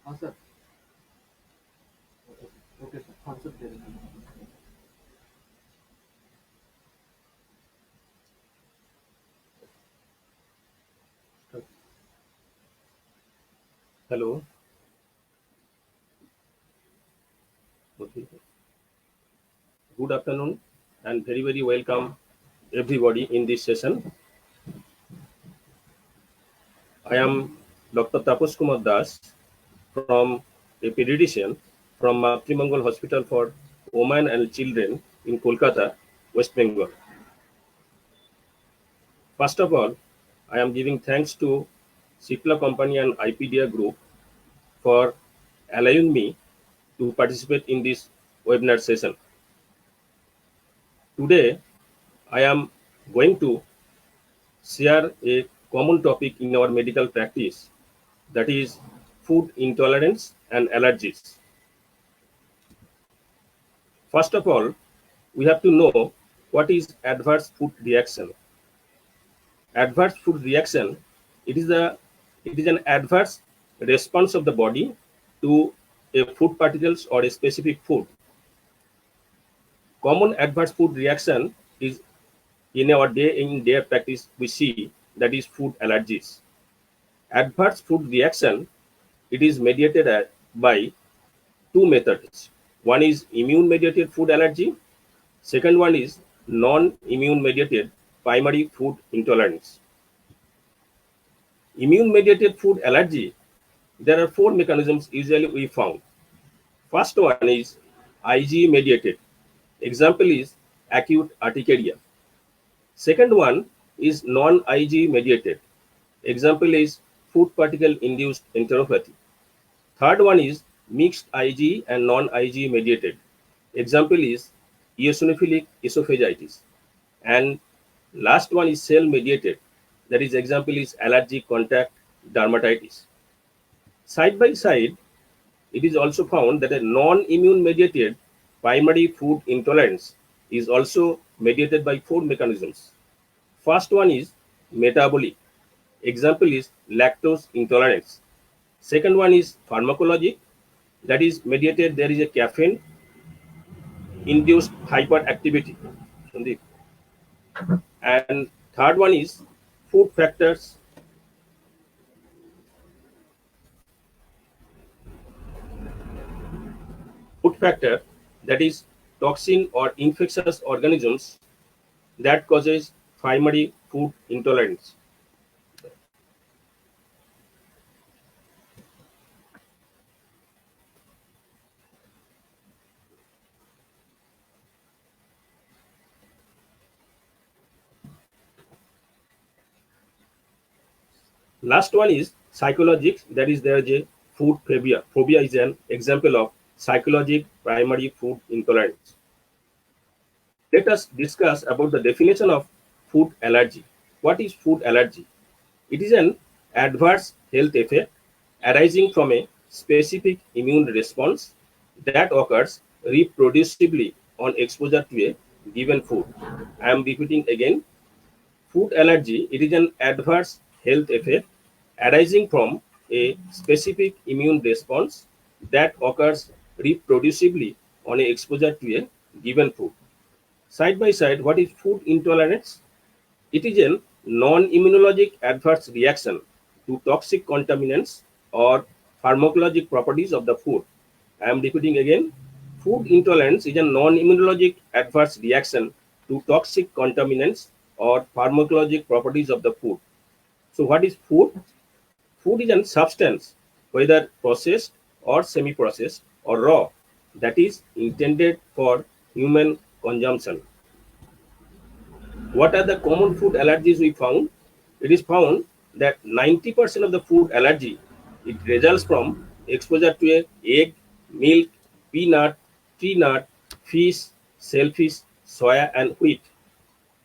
हाँ sir. Okay sir, thumbs up दे रहे हैं। Hello. Okay. Good afternoon and very, very welcome everybody in this session. I am Dr. Tapas Kumar Das from a pediatrician from Matrimangal Hospital for Women and Children in Kolkata, West Bengal. First of all, I am giving thanks to Cipla Company and IPDA Group for allowing me to participate in this webinar session. Today, I am going to share a common topic in our medical practice, that is food intolerance and allergies. First of all, we have to know what is adverse food reaction. Adverse food reaction, it is an adverse response of the body to a food particles or a specific food. Common adverse food reaction is in our day in day practice we see, that is food allergies. Adverse food reaction, it is mediated by two methods. One is immune mediated food allergy. Second one is non-immune mediated primary food intolerance. Immune mediated food allergy, there are four mechanisms usually we found. First one is IgE mediated. Example is acute urticaria. Second one is non-IgE mediated. Example is food particle induced enteropathy. Third one is mixed IgE and non-IgE mediated. Example is eosinophilic esophagitis. And last one is cell mediated. That is example is allergic contact dermatitis. Side by side, it is also found that a non-immune mediated primary food intolerance is also mediated by four mechanisms. First one is metabolic. Example is lactose intolerance. Second one is pharmacologic, that is mediated, there is a caffeine induced hyperactivity. Sandeep. And third one is food factors. Food factor, that is toxin or infectious organisms that causes primary food intolerance. Last one is psychologic, that is there is a food phobia. Phobia is an example of psychologic primary food intolerance. Let us discuss about the definition of food allergy. What is food allergy? It is an adverse health effect arising from a specific immune response that occurs reproducibly on exposure to a given food. I am repeating again. Food allergy, it is an adverse health effect arising from a specific immune response that occurs reproducibly on a exposure to a given food. Side by side, what is food intolerance? It is a non-immunologic adverse reaction to toxic contaminants or pharmacologic properties of the food. I am repeating again. Food intolerance is a non-immunologic adverse reaction to toxic contaminants or pharmacologic properties of the food. So what is food? Food is a substance, whether processed or semi-processed or raw, that is intended for human consumption. What are the common food allergies we found? It is found that 90% of the food allergy, it results from exposure to a egg, milk, peanut, tree nut, fish, shellfish, soya, and wheat.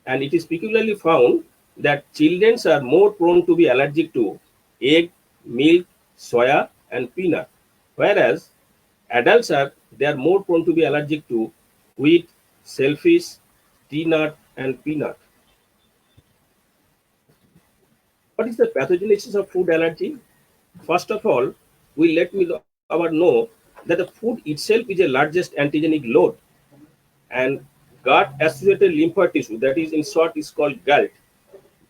And it is peculiarly found that children are more prone to be allergic to egg, milk, soya, and peanut, whereas adults are more prone to be allergic to wheat, shellfish, tree nut, and peanut. What is the pathogenesis of food allergy? First of all, let me our know that the food itself is the largest antigenic load, and gut-associated lymphoid tissue, that is in short is called GALT,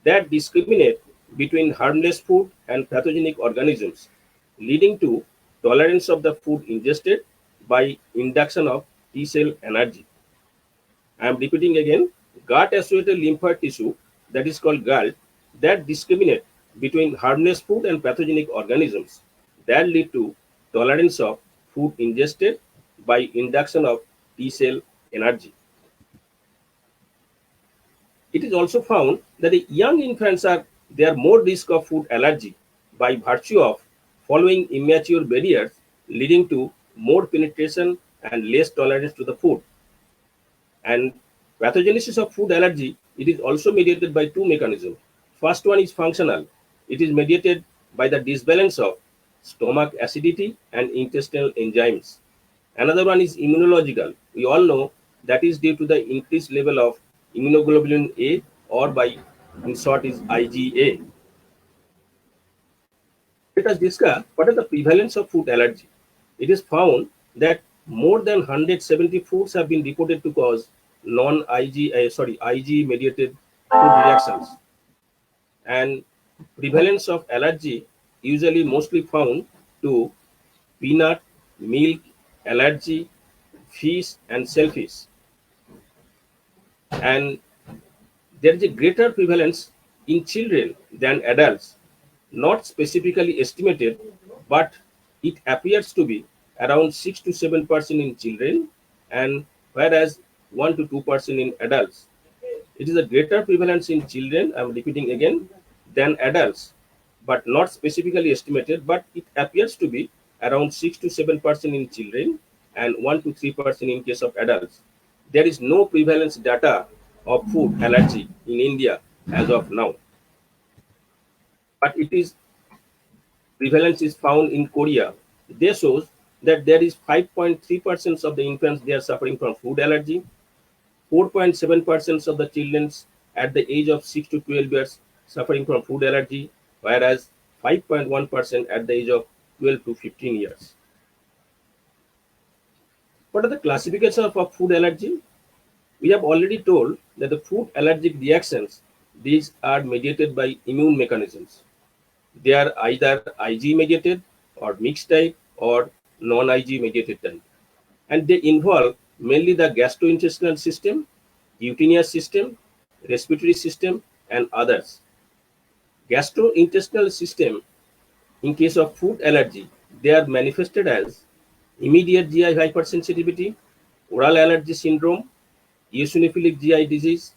that discriminate between harmless food and pathogenic organisms, leading to tolerance of the food ingested by induction of T cell energy. I am repeating again, gut-associated lymphoid tissue, that is called GALT, that discriminate between harmless food and pathogenic organisms, that lead to tolerance of food ingested by induction of T cell energy. It is also found that the young infants are more risk of food allergy by virtue of following immature barriers, leading to more penetration and less tolerance to the food. And pathogenesis of food allergy, it is also mediated by two mechanisms. First one is functional. It is mediated by the disbalance of stomach acidity and intestinal enzymes. Another one is immunological. We all know that is due to the increased level of immunoglobulin A, or by in short is IgA. Let us discuss what is the prevalence of food allergy. It is found that more than 170 foods have been reported to cause IgE mediated food reactions, and prevalence of allergy usually mostly found to peanut, milk, allergy, fish and shellfish. And there is a greater prevalence in children than adults, not specifically estimated, but it appears to be around 6 to 7% in children, and whereas 1 to 2% in adults. It is a greater prevalence in children, I'm repeating again, than adults, but not specifically estimated, but it appears to be around 6 to 7% in children and 1 to 3% in case of adults. There is no prevalence data of food allergy in India as of now, but it is prevalence is found in Korea. They shows that there is 5.3% of the infants they are suffering from food allergy, 4.7% of the children at the age of 6 to 12 years suffering from food allergy, whereas 5.1% at the age of 12 to 15 years. What are the classifications of food allergy? We have already told that the food allergic reactions, these are mediated by immune mechanisms. They are either Ig mediated or mixed type or non-Ig mediated type. And they involve mainly the gastrointestinal system, cutaneous system, respiratory system, and others. Gastrointestinal system, in case of food allergy, they are manifested as immediate GI hypersensitivity, oral allergy syndrome, eosinophilic GI disease,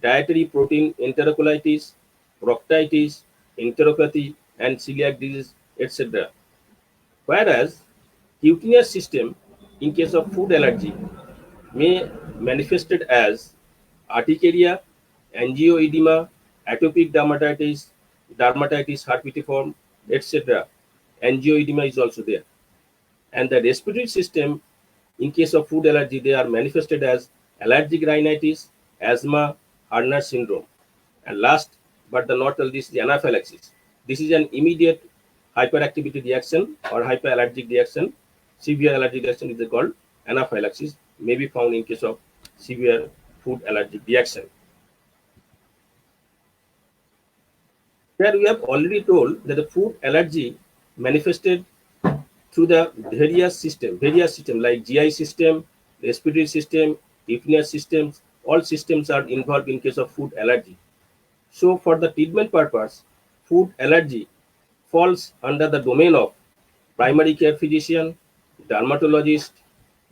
dietary protein enterocolitis, proctitis, enteropathy, and celiac disease, etc. Whereas cutaneous system, in case of food allergy, may manifested as urticaria, angioedema, atopic dermatitis, dermatitis herpetiform, etc. Angioedema is also there. And the respiratory system, in case of food allergy, they are manifested as allergic rhinitis, asthma, Harner syndrome. And last but not least, the anaphylaxis. This is an immediate hyperactivity reaction or hyperallergic reaction. Severe allergic reaction is called anaphylaxis, may be found in case of severe food allergic reaction. Here we have already told that the food allergy manifested through the various systems like GI system, respiratory system, cutaneous systems. All systems are involved in case of food allergy. So for the treatment purpose, food allergy falls under the domain of primary care physician, dermatologist,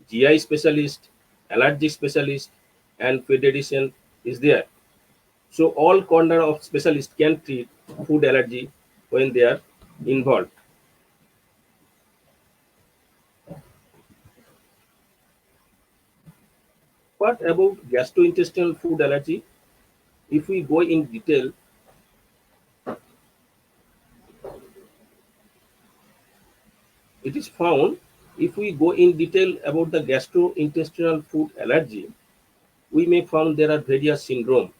GI specialist, allergic specialist, and pediatrician is there. So all corner of specialists can treat food allergy when they are involved. What about gastrointestinal food allergy? If we go in detail, it is found, if we go in detail about the gastrointestinal food allergy, we may found there are various syndrome.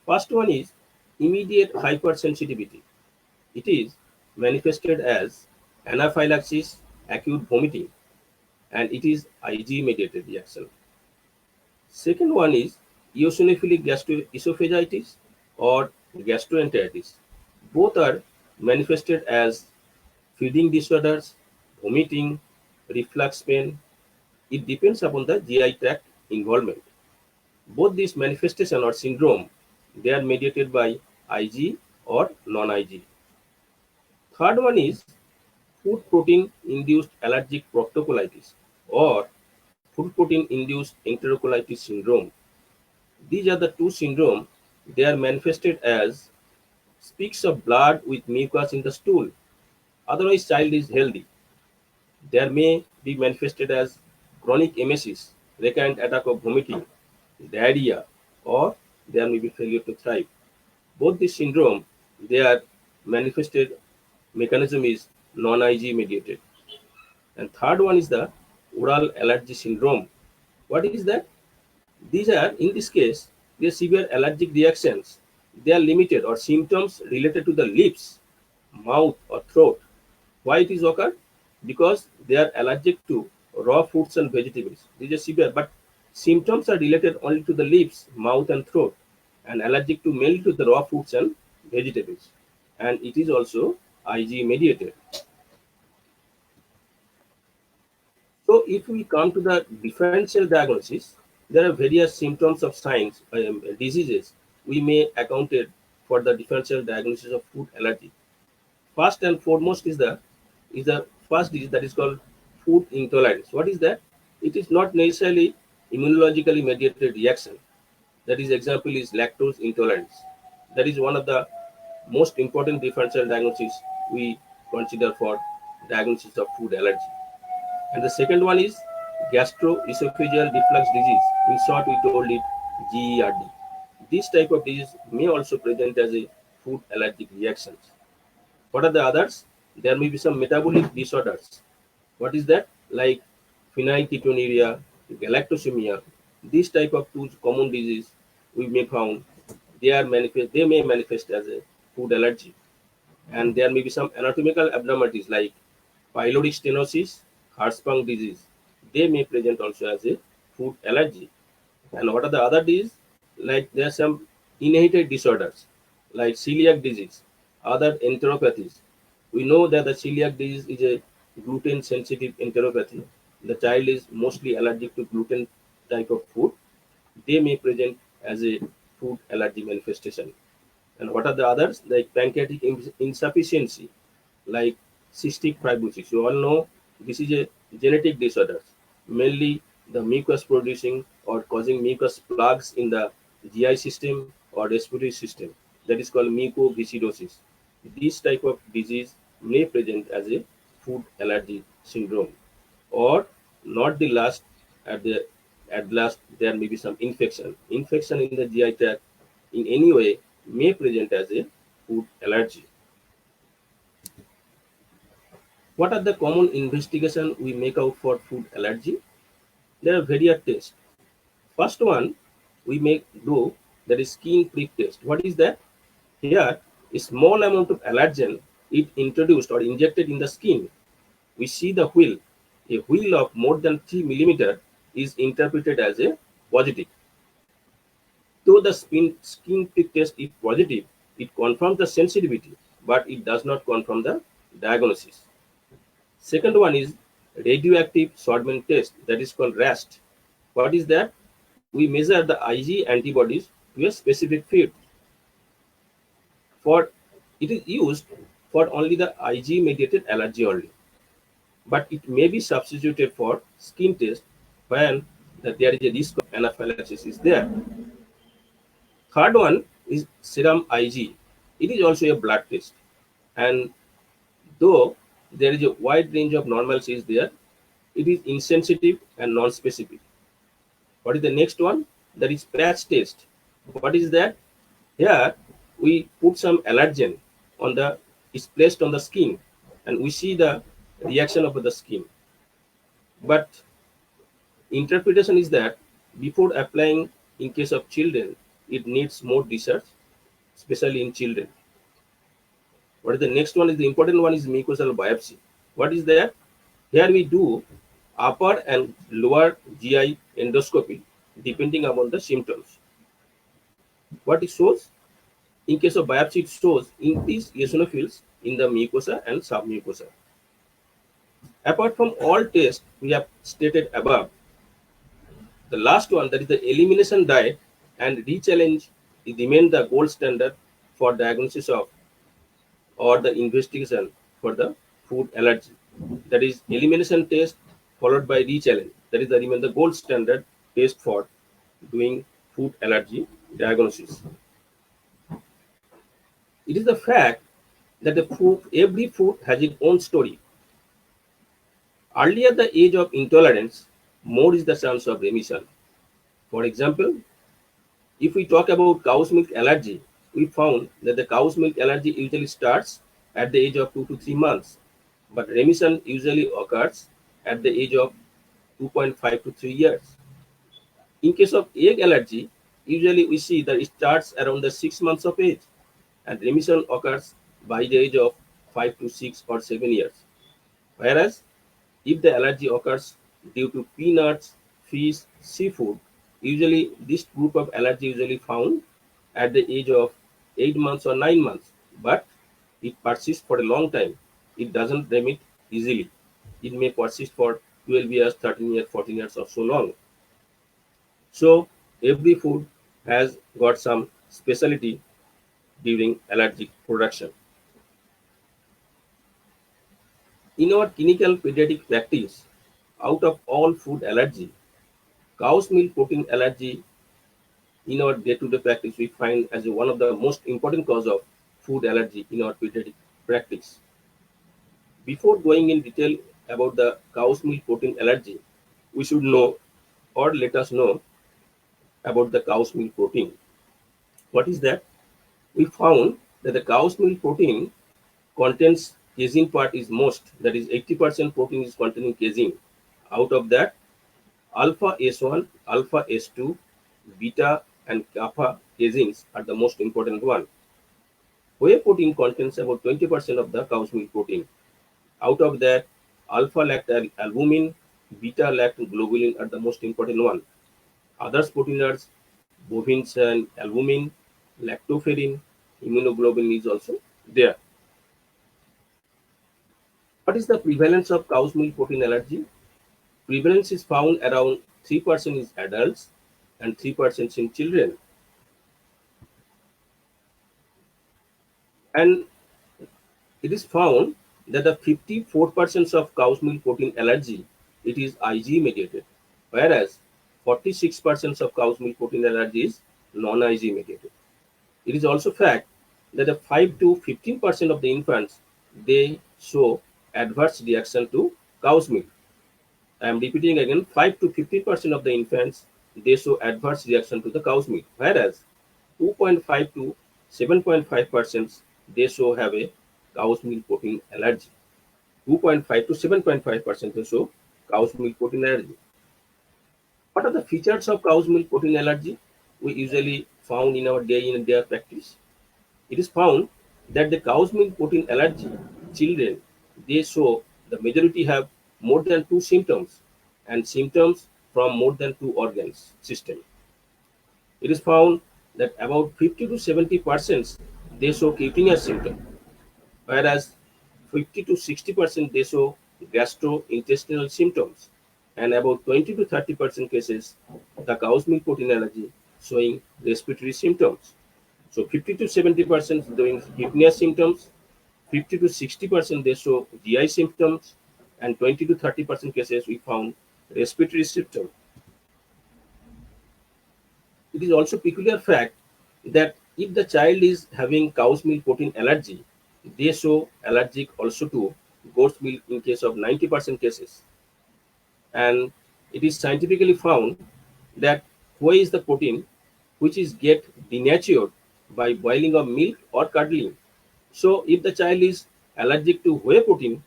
First one is immediate hypersensitivity. It is manifested as anaphylaxis, acute vomiting, and it is Ig mediated reaction. Second one is eosinophilic gastroesophagitis or gastroenteritis. Both are manifested as feeding disorders, vomiting, reflux pain. It depends upon the GI tract involvement. Both these manifestation or syndrome, they are mediated by Ig or non-Ig. Third one is food protein induced allergic proctocolitis or food protein induced enterocolitis syndrome. These are the two syndrome. They are manifested as speaks of blood with mucus in the stool. Otherwise, child is healthy. There may be manifested as chronic emesis, recurrent attack of vomiting, diarrhea, or there may be failure to thrive. Both these syndrome, their manifested mechanism is non-Ig mediated. And third one is the oral allergy syndrome. What is that? These are, in this case, they are severe allergic reactions. They are limited or symptoms related to the lips, mouth, or throat. Why it is occur? Because they are allergic to raw foods and vegetables. These are severe, but symptoms are related only to the lips, mouth, and throat, and allergic to mainly to the raw foods and vegetables. And it is also Ig mediated. So if we come to the differential diagnosis, there are various symptoms of signs, diseases we may accounted for the differential diagnosis of food allergy. First and foremost is the first disease that is called food intolerance. What is that? It is not necessarily immunologically mediated reaction. That is example is lactose intolerance. That is one of the most important differential diagnosis we consider for diagnosis of food allergy. And the second one is gastroesophageal reflux disease. In short, we told it GERD. This type of disease may also present as a food allergic reactions. What are the others? There may be some metabolic disorders. What is that? Like phenylketonuria, galactosemia. These type of two common disease we may found they may manifest as a food allergy. And there may be some anatomical abnormalities like pyloric stenosis, Hirschsprung disease. They may present also as a food allergy. And what are the other disease? Like there are some inherited disorders like celiac disease, other enteropathies. We know that the celiac disease is a gluten sensitive enteropathy. The child is mostly allergic to gluten type of food. They may present as a food allergy manifestation. And what are the others? Like pancreatic insufficiency, like cystic fibrosis. You all know this is a genetic disorder, mainly the mucus producing or causing mucus plugs in the GI system or respiratory system. That is called mucoviscidosis. This type of disease may present as a food allergy syndrome. Or not the last, at last there may be some infection. Infection in the GI tract in any way may present as a food allergy. What are the common investigation we make out for food allergy? There are various tests. First one we make do, that is skin prick test. What is that? Here a small amount of allergen is introduced or injected in the skin. We see the wheal. A wheal of more than 3 millimeter is interpreted as a positive. Though the skin prick test is positive, it confirms the sensitivity, but it does not confirm the diagnosis. Second one is radioactive Shortman test, that is called RAST. What is that? We measure the Ig antibodies to a specific field. For it is used for only the Ig mediated allergy only, but it may be substituted for skin test when there is a risk of anaphylaxis is there. Third one is serum Ig. It is also a blood test, and though there is a wide range of normalcies there, it is insensitive and non-specific. What is the next one? That is patch test. What is that? Here we put some allergen on the is placed on the skin, and we see the reaction of the skin. But interpretation is that before applying in case of children, it needs more research, especially in children. What is the next one? Is the important one is mucosal biopsy. What is that? Here we do upper and lower GI endoscopy depending upon the symptoms. What it shows? In case of biopsy, it shows increased eosinophils in the mucosa and submucosa. Apart from all tests we have stated above, the last one, that is the elimination diet and rechallenge, remain the gold standard for diagnosis of or the investigation for the food allergy. That is elimination test followed by rechallenge. That is the remain the gold standard test for doing food allergy diagnosis. It is the fact that every food has its own story. Earlier the age of intolerance, more is the chance of remission. For example, if we talk about cow's milk allergy, we found that the cow's milk allergy usually starts at the age of 2 to 3 months, but remission usually occurs at the age of 2.5 to 3 years. In case of egg allergy, usually we see that it starts around the 6 months of age, and remission occurs by the age of 5 to 6 or 7 years. Whereas, if the allergy occurs due to peanuts, fish, seafood, usually this group of allergy usually found at the age of 8 months or 9 months, but it persists for a long time. It doesn't remit easily. It may persist for 12 years, 13 years, 14 years, or so long. So, every food has got some specialty during allergic production. In our clinical pediatric practice, out of all food allergy, cow's milk protein allergy in our day-to-day practice we find as one of the most important cause of food allergy in our pediatric practice. Before going in detail about the cow's milk protein allergy, we should know or let us know about the cow's milk protein. What is that? We found that the cow's milk protein contains casein part is most, that is 80% protein is containing casein. Out of that, alpha S1, alpha S2, beta and kappa caseins are the most important one. Whey protein contains about 20% of the cow's milk protein. Out of that, alpha lactalbumin, beta lactoglobulin are the most important one. Others protein are bovine and albumin, lactoferrin, immunoglobulin is also there. What is the prevalence of cow's milk protein allergy? Prevalence is found around 3% in adults and 3% in children. And it is found that the 54% of cow's milk protein allergy, it is Ig mediated, whereas 46% of cow's milk protein allergy is non-Ig mediated. It is also fact that the 5 to 15% of the infants, they show adverse reaction to cow's milk. I am repeating again, 5 to 15% of the infants, they show adverse reaction to the cow's milk, whereas 2.5 to 7.5% they show have a cow's milk protein allergy. 2.5 to 7.5% they show cow's milk protein allergy. What are the features of cow's milk protein allergy we usually found in our day in day practice? It is found that the cow's milk protein allergy children, they show the majority have more than 2 symptoms and symptoms from more than 2 organs system. It is found that about 50 to 70% they show cutaneous symptom, whereas 50 to 60% they show gastrointestinal symptoms, and about 20 to 30% cases the cow's milk protein allergy showing respiratory symptoms. So 50 to 70% doing cutaneous symptoms, 50 to 60% they show GI symptoms, and 20 to 30% cases we found respiratory symptoms. It is also peculiar fact that if the child is having cow's milk protein allergy, they show allergic also to goat's milk in case of 90% cases. And it is scientifically found that whey is the protein which is get denatured by boiling of milk or curdling. So if the child is allergic to whey protein,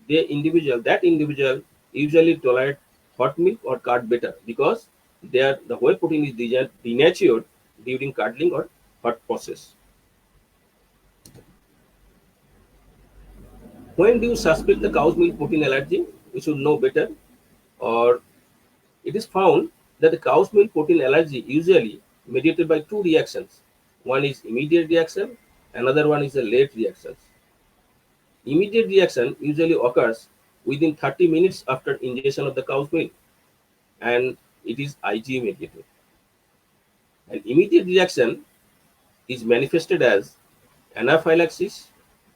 that individual usually tolerate hot milk or curd better because the whey protein is denatured during curdling or hot process. When do you suspect the cow's milk protein allergy? we should know better, or it is found that the cow's milk protein allergy usually mediated by two reactions. One is immediate reaction, another one is a late reaction. Immediate reaction usually occurs within 30 minutes after ingestion of the cow's milk, and it is IgE mediated. An immediate reaction is manifested as anaphylaxis,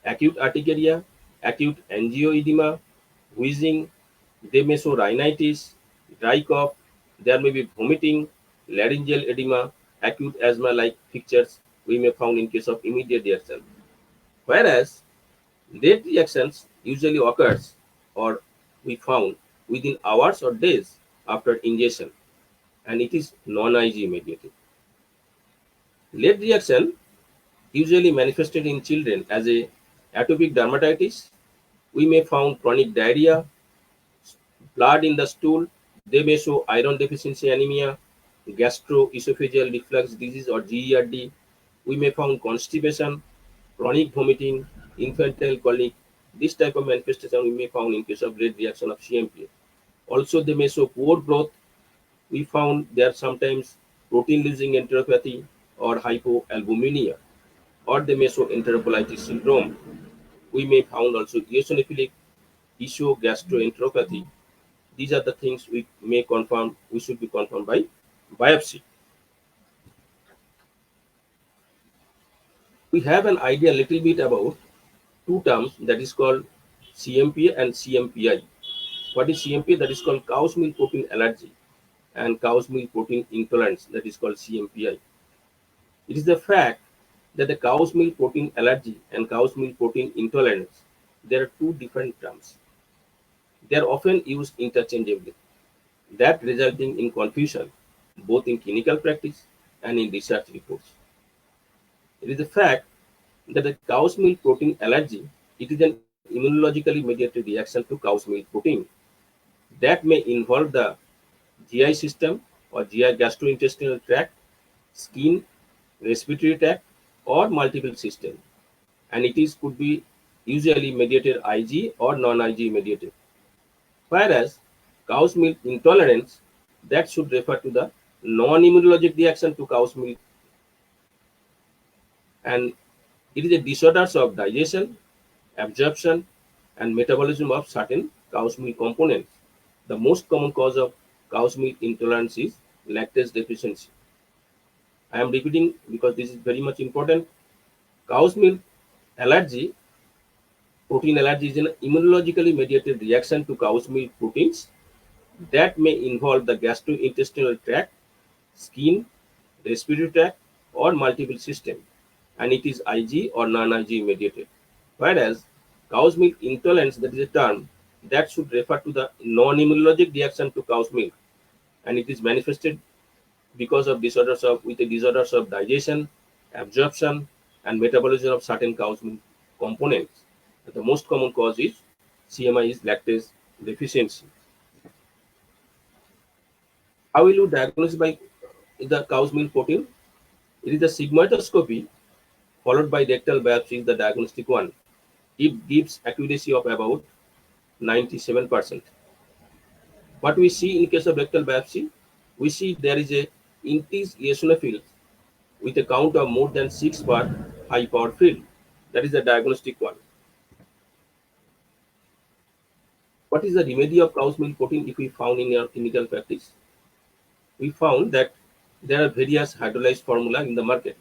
acute urticaria, acute angioedema, wheezing, rhinitis, dry cough. There may be vomiting, laryngeal edema, acute asthma-like pictures we may found in case of immediate reaction. Whereas late reactions usually occurs, or we found, within hours or days after ingestion, and it is non-IgE mediated. Late reaction usually manifested in children as a atopic dermatitis. We may found chronic diarrhea, blood in the stool. They may show iron deficiency anemia, gastroesophageal reflux disease or GERD. We may found constipation, chronic vomiting, infantile colic. This type of manifestation we may found in case of late reaction of CMPA. Also, they may show poor growth. We found there sometimes protein losing enteropathy or hypoalbuminemia, or they may show enterocolitis syndrome. We may found also eosinophilic esophagogastroenteropathy. These are the things we may confirm, we should be confirmed by biopsy. We have an idea a little bit about two terms, that is called CMPA and CMPI. What is CMPA? That is called cow's milk protein allergy, and cow's milk protein intolerance, that is called CMPI. It is the fact that the cow's milk protein allergy and cow's milk protein intolerance, there are two different terms. They are often used interchangeably, that resulting in confusion both in clinical practice and in research reports. It is the fact that the cow's milk protein allergy, it is an immunologically mediated reaction to cow's milk protein that may involve the GI system or GI gastrointestinal tract, skin, respiratory tract, or multiple system, and it is could be usually mediated IgE or non-IgE mediated. Whereas cow's milk intolerance, that should refer to the non-immunologic reaction to cow's milk, and it is a disorders of digestion, absorption, and metabolism of certain cow's milk components. The most common cause of cow's milk intolerance is lactase deficiency. I am repeating because this is very much important. Cow's milk allergy, protein allergy, is an immunologically mediated reaction to cow's milk proteins that may involve the gastrointestinal tract, skin, respiratory tract, or multiple system, and it is IgE or non-IgE mediated. Whereas cow's milk intolerance, that is a term that should refer to the non-immunologic reaction to cow's milk, and it is manifested because of disorders of digestion, absorption, and metabolism of certain cow's milk components. The most common cause is CMI is lactase deficiency. How will you diagnose by the cow's milk protein? It is the sigmoidoscopy followed by rectal biopsy is the diagnostic one. It gives accuracy of about 97%. What we see in case of rectal biopsy, we see there is a increased eosinophil with a count of more than 6 per high power field. That is the diagnostic one. What is the remedy of cow's milk protein if we found in our clinical practice? We found that there are various hydrolyzed formula in the market.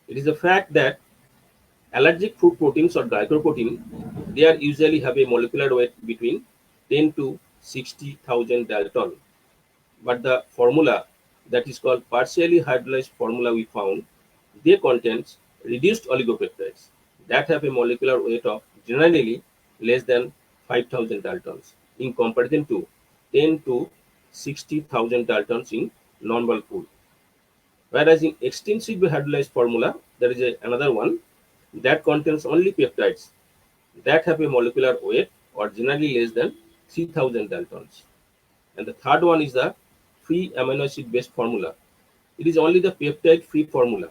It is a fact that allergic food proteins or glycoprotein, they are usually have a molecular weight between 10 to 60,000 Dalton. But the formula that is called partially hydrolyzed formula we found, they contains reduced oligopeptides that have a molecular weight of generally less than 5,000 Daltons in comparison to 10 to 60,000 Daltons in normal food. Whereas in extensively hydrolyzed formula, there is another one that contains only peptides that have a molecular weight or generally less than 3,000 Daltons. And the third one is the free amino acid based formula. It is only the peptide free formula.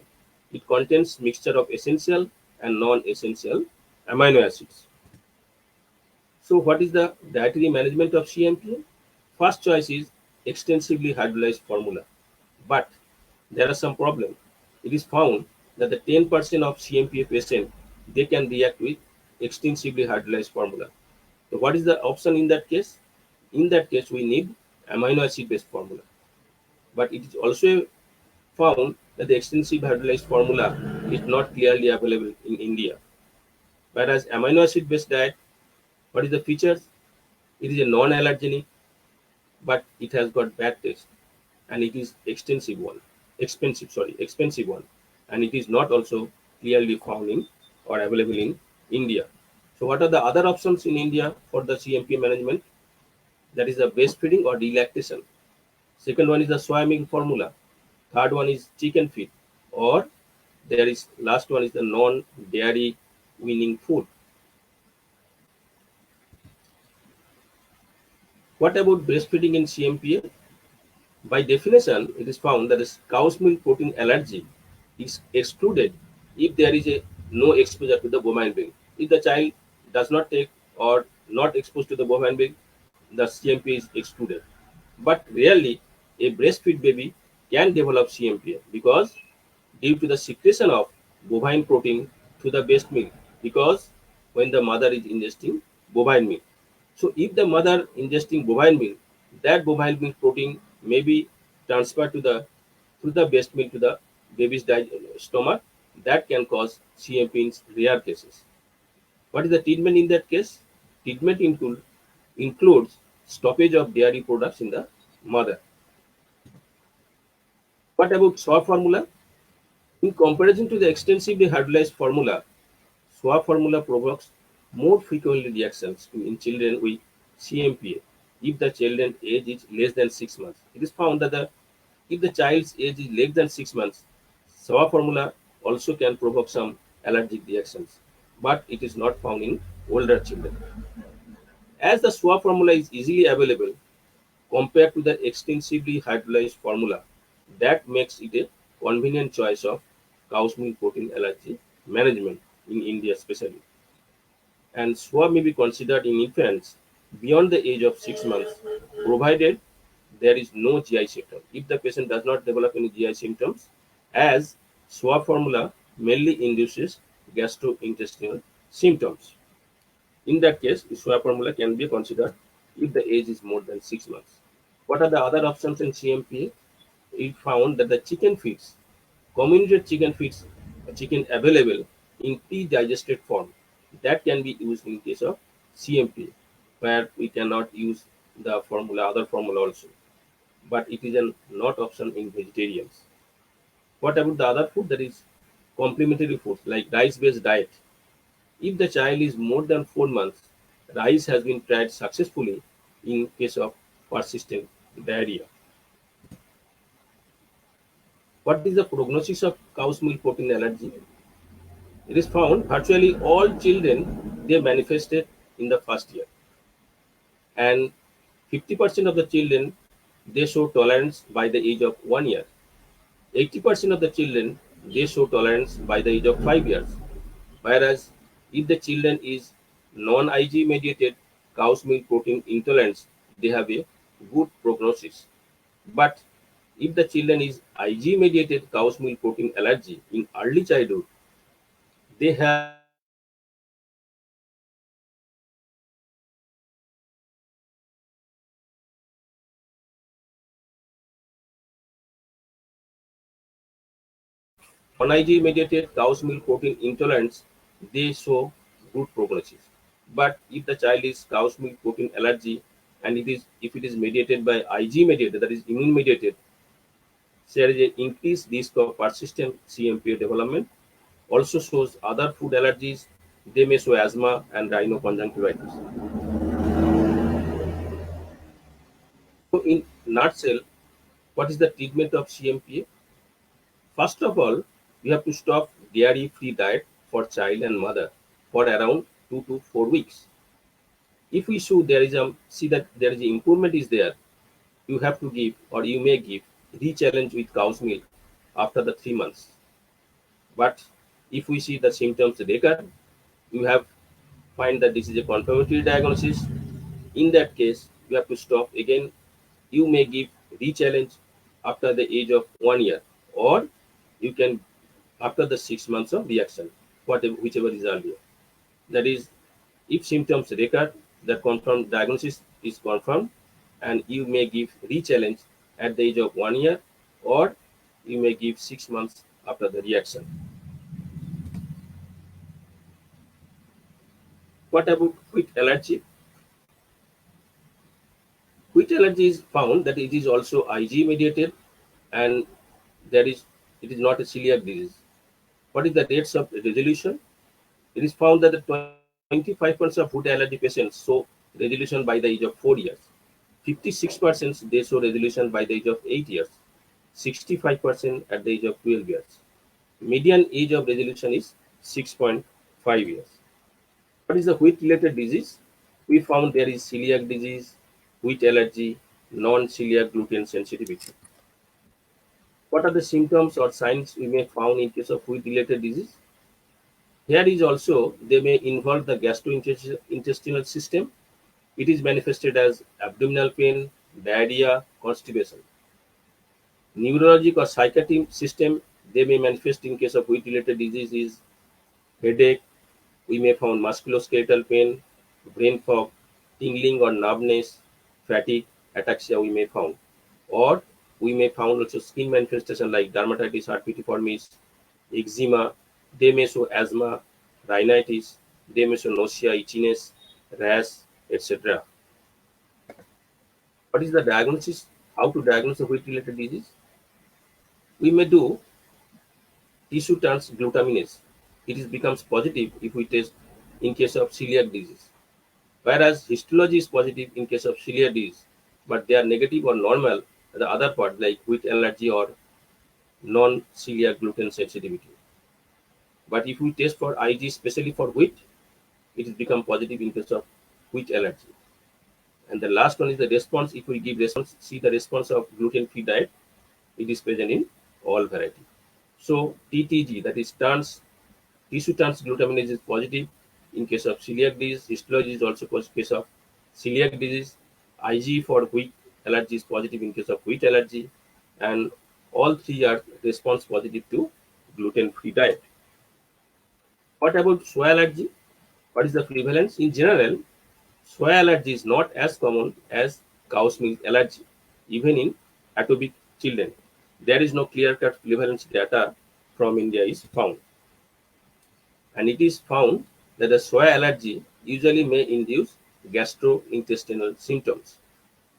It contains mixture of essential and non-essential amino acids. So what is the dietary management of CMPA? First choice is extensively hydrolyzed formula. But there are some problems. It is found that the 10% of CMPA patient they can react with extensively hydrolyzed formula. So what is the option in that case? In that case, we need amino acid based formula. But it is also found that the extensive hydrolyzed formula is not clearly available in India. Whereas amino acid based diet, what is the features? It is a non-allergenic, but it has got bad taste, and it is expensive one, and it is not also clearly found in or available in India. So what are the other options in India for the CMP management? That is the breastfeeding or relactation. Second one is the soy milk formula. Third one is chicken feed, or there is last one is the non-dairy weaning food. What about breastfeeding in CMPA? By definition, it is found that the cow's milk protein allergy is excluded if there is a no exposure to the bovine milk. If the child does not take or not exposed to the bovine milk, the CMPA is excluded. But rarely, a breastfeed baby can develop CMPA because due to the secretion of bovine protein to the breast milk, because when the mother is ingesting bovine milk. So if the mother ingesting bovine milk, that bovine milk protein may be transferred to the through the breast milk to the baby's stomach. That can cause CMP in rare cases. What is the treatment in that case? Treatment includes stoppage of dairy products in the mother. What about SWA formula? In comparison to the extensively hydrolyzed formula, SWA formula provokes more frequently reactions in children with CMPA if the children's age is less than 6 months. It is found that if the child's age is less than 6 months, SWA formula also can provoke some allergic reactions, but it is not found in older children. As the SWA formula is easily available compared to the extensively hydrolyzed formula, that makes it a convenient choice of cow's milk protein allergy management in India especially. And SWA may be considered in infants beyond the age of 6 months, provided there is no GI symptom. If the patient does not develop any GI symptoms, as SWA formula mainly induces gastrointestinal symptoms. In that case, SWA formula can be considered if the age is more than 6 months. What are the other options in CMPA? It found that the chicken feeds, communicated chicken available in pre-digested form, that can be used in case of CMPA, where we cannot use the formula, other formula also, but it is a not option in vegetarians. What about the other food that is complementary food like rice-based diet? If the child is more than 4 months, rice has been tried successfully in case of persistent diarrhea. What is the prognosis of cow's milk protein allergy? It is found virtually all children they manifested in the first year, and 50% of the children they show tolerance by the age of 1 year. 80% of the children they show tolerance by the age of 5 years. Whereas if the children is non-Ig mediated cow's milk protein intolerance, they have a good prognosis. But if the children is Ig mediated cow's milk protein allergy in early childhood, they have non-Ig mediated cow's milk protein intolerance, they show good prognosis. But if the child is cow's milk protein allergy and it is if it is mediated by Ig mediated, that is immune mediated, there is an increased risk of persistent CMPA development. Also shows other food allergies. They may show asthma and rhinoconjunctivitis. So, in nutshell, what is the treatment of CMPA? First of all, we have to stop dairy-free diet for child and mother for around 2 to 4 weeks. If we show there is a see that there is a improvement is there, you have to give or you may give re-challenge with cow's milk after the 3 months. But if we see the symptoms recur, you have find that this is a confirmatory diagnosis, in that case, you have to stop again. You may give re-challenge after the age of 1 year, or you can after the 6 months of reaction, whatever whichever is earlier. That is, if symptoms recur, the confirmed diagnosis is confirmed, and you may give re-challenge at the age of 1 year, or you may give 6 months after the reaction. What about wheat allergy? Wheat allergy is found that it is also Ig mediated, and that is it is not a celiac disease. What is the rates of resolution? It is found that the 25% of food allergy patients show resolution by the age of 4 years. 56% they show resolution by the age of 8 years. 65% at the age of 12 years. Median age of resolution is 6.5 years. What is the wheat related disease? We found there is celiac disease, wheat allergy, non-celiac gluten sensitivity. What are the symptoms or signs we may found in case of wheat related disease? Here is also they may involve the gastrointestinal system. It is manifested as abdominal pain, diarrhea, constipation. Neurologic or psychiatric system, they may manifest in case of wheat related disease is headache. We may found musculoskeletal pain, brain fog, tingling or numbness, fatigue, ataxia we may found. Or we may found also skin manifestation like dermatitis herpetiformis, eczema. They may show asthma, rhinitis. They may show nausea, itchiness, rash, etc. What is the diagnosis? How to diagnose a wheat related disease? We may do tissue trans glutaminase. It is becomes positive if we test in case of celiac disease, whereas histology is positive in case of celiac disease, but they are negative or normal the other part like wheat allergy or non-celiac gluten sensitivity. But if we test for Ig especially for wheat, it is become positive in case of wheat allergy. And the last one is the response. If we give response, see the response of gluten-free diet, it is present in all variety. So TTG, that is tissue trans glutaminase, is positive in case of celiac disease. Histology is also case of celiac disease. Ig for wheat allergy is positive in case of wheat allergy, and all three are response positive to gluten-free diet. What about soy allergy? What is the prevalence? In general, soy allergy is not as common as cow's milk allergy, even in atopic children. There is no clear-cut prevalence data from India is found. And it is found that the soy allergy usually may induce gastrointestinal symptoms.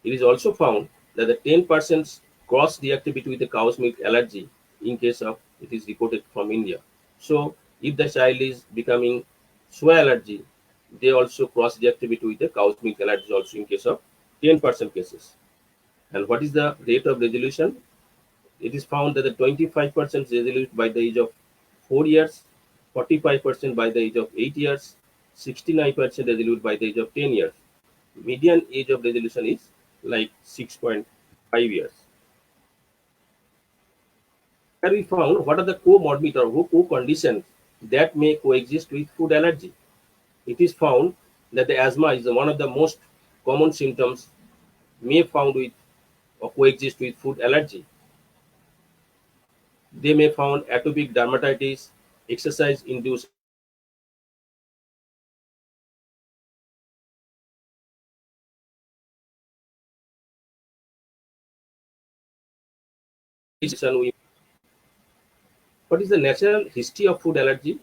It is also found that the 10% cross-reactivity with the cow's milk allergy in case of it is reported from India. So if the child is becoming soy allergy, they also cross-reactivity with the cow's milk allergy also in case of 10% cases. And what is the rate of resolution? It is found that the 25% resolved by the age of 4 years, 45% by the age of 8 years, 69% resolved by the age of 10 years. Median age of resolution is like 6.5 years. And we found what are the comorbid or co-conditions that may coexist with food allergy. It is found that the asthma is one of the most common symptoms may found with or coexist with food allergy. They may found atopic dermatitis, exercise-induced what is the natural history of food allergy?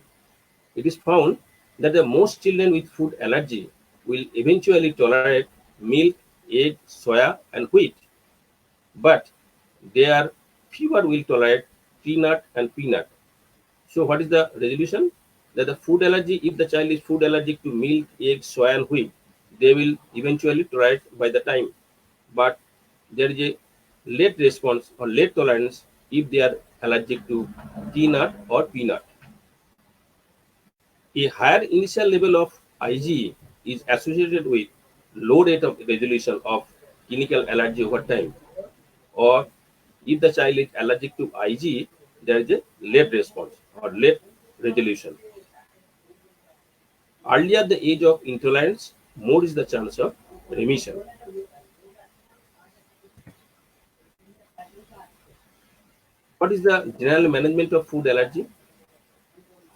It is found that the most children with food allergy will eventually tolerate milk, egg, soya, and wheat, but there fewer will tolerate peanut and peanut. So, what is the resolution? That the food allergy, if the child is food allergic to milk, egg, soya, and wheat, they will eventually tolerate by the time, but there is a late response or late tolerance if they are allergic to peanut or peanut. A higher initial level of IgE is associated with low rate of resolution of clinical allergy over time. Or if the child is allergic to IgE, there is a late response or late resolution. Earlier the age of intolerance, more is the chance of remission. What is the general management of food allergy?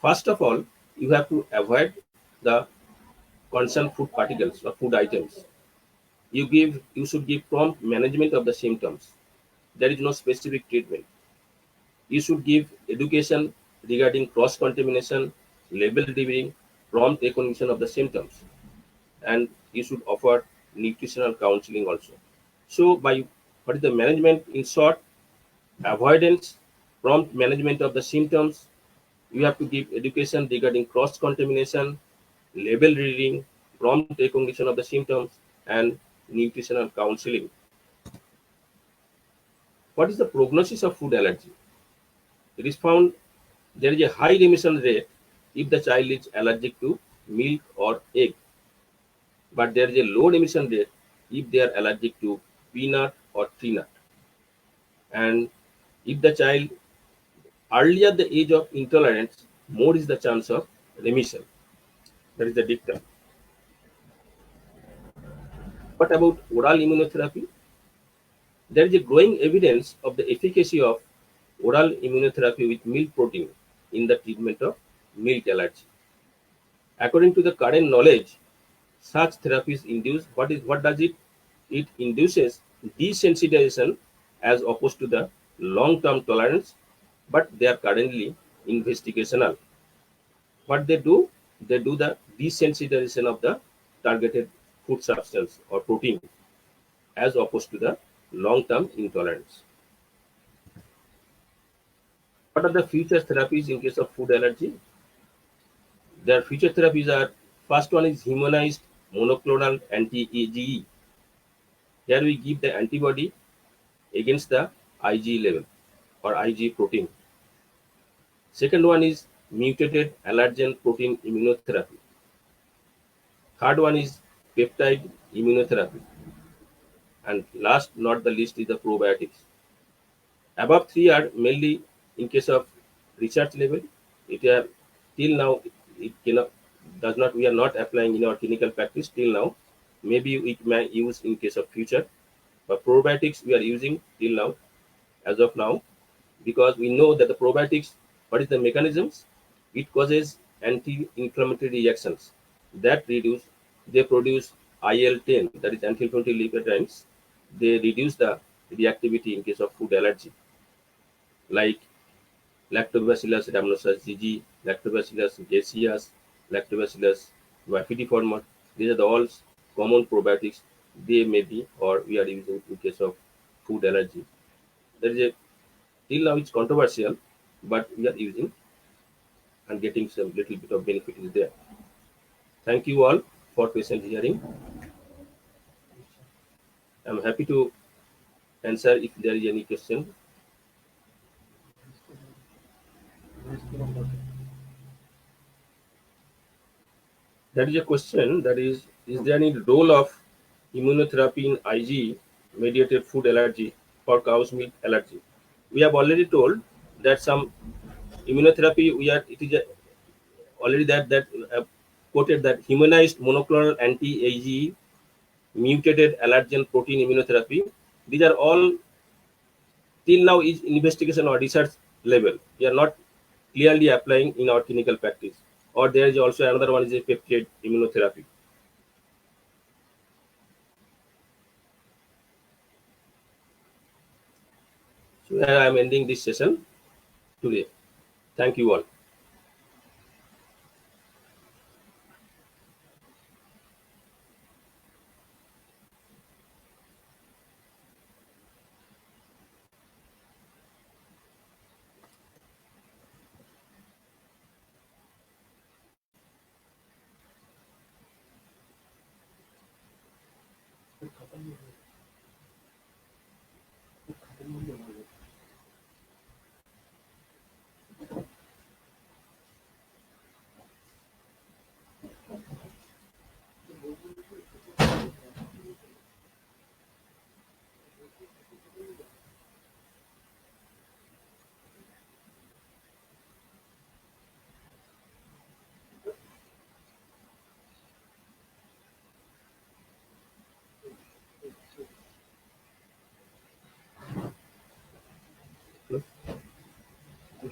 First of all, you have to avoid the concerned food particles or food items. You should give prompt management of the symptoms. There is no specific treatment. You should give education regarding cross contamination, label reading, prompt recognition of the symptoms, and you should offer nutritional counseling also. So, by what is the management in short? Avoidance, prompt management of the symptoms. You have to give education regarding cross contamination, label reading, prompt recognition of the symptoms, and nutritional counseling. What is the prognosis of food allergy? It is found there is a high remission rate if the child is allergic to milk or egg, but there is a low remission rate if they are allergic to peanut or tree nut. And if the child earlier the age of intolerance, more is the chance of remission. That is the dictum. What about oral immunotherapy? There is a growing evidence of the efficacy of oral immunotherapy with milk protein in the treatment of milk allergy. According to the current knowledge, such therapies induce what does it? It induces desensitization as opposed to the long-term tolerance, but they are currently investigational. What they do? They do the desensitization of the targeted food substance or protein as opposed to the long-term intolerance. What are the future therapies in case of food allergy? Their future therapies are: first one is humanized monoclonal anti-AGE. Here we give the antibody against the IgE level or IgE protein. Second one is mutated allergen protein immunotherapy. Third one is peptide immunotherapy. And last, not the least, is the probiotics. Above three are mainly in case of research level. It are till now it cannot does not we are not applying in our clinical practice till now. Maybe we may use in case of future, but probiotics we are using till now as of now because we know that the probiotics, what is the mechanisms? It causes anti-inflammatory reactions that reduce they produce IL-10, that is anti-inflammatory leukotrienes. They reduce the reactivity in case of food allergy, like Lactobacillus rhamnosus GG, Lactobacillus gaseous, Lactobacillus bifida. These are the all common probiotics they may be or we are using in case of food allergy. There is a till now it's controversial, but we are using and getting some little bit of benefit is there. Thank you all for patient hearing. I'm happy to answer if there is any question. There is a question that is there any role of immunotherapy in IgE mediated food allergy for cow's milk allergy? We have already told that some immunotherapy we are it is already that quoted that humanized monoclonal anti-AGE mutated allergen protein immunotherapy. These are all till now is investigation or research level. We are not clearly applying in our clinical practice. Or there is also another one is a peptide immunotherapy. So I am ending this session today. Thank you all.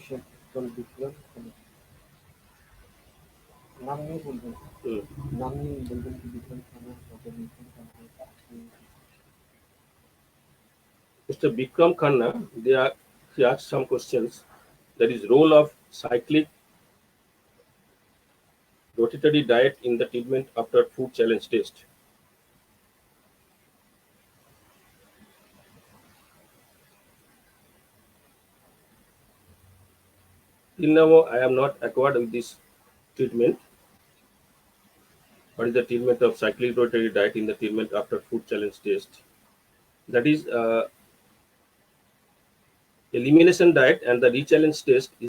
Question কোন বিক্রম নাম নিয়ে বলবেন Hmm. নাম নিয়ে বলবেন কি বিক্রম খানা কত বিক্রম খানা Mr. Bikram Khanna, he asked some questions. That is role of cyclic rotatory diet in the treatment after food challenge test. Till now, I am not acquired with this treatment. What is the treatment of cyclic rotatory diet in the treatment after food challenge test? That is elimination diet and the re-challenge test is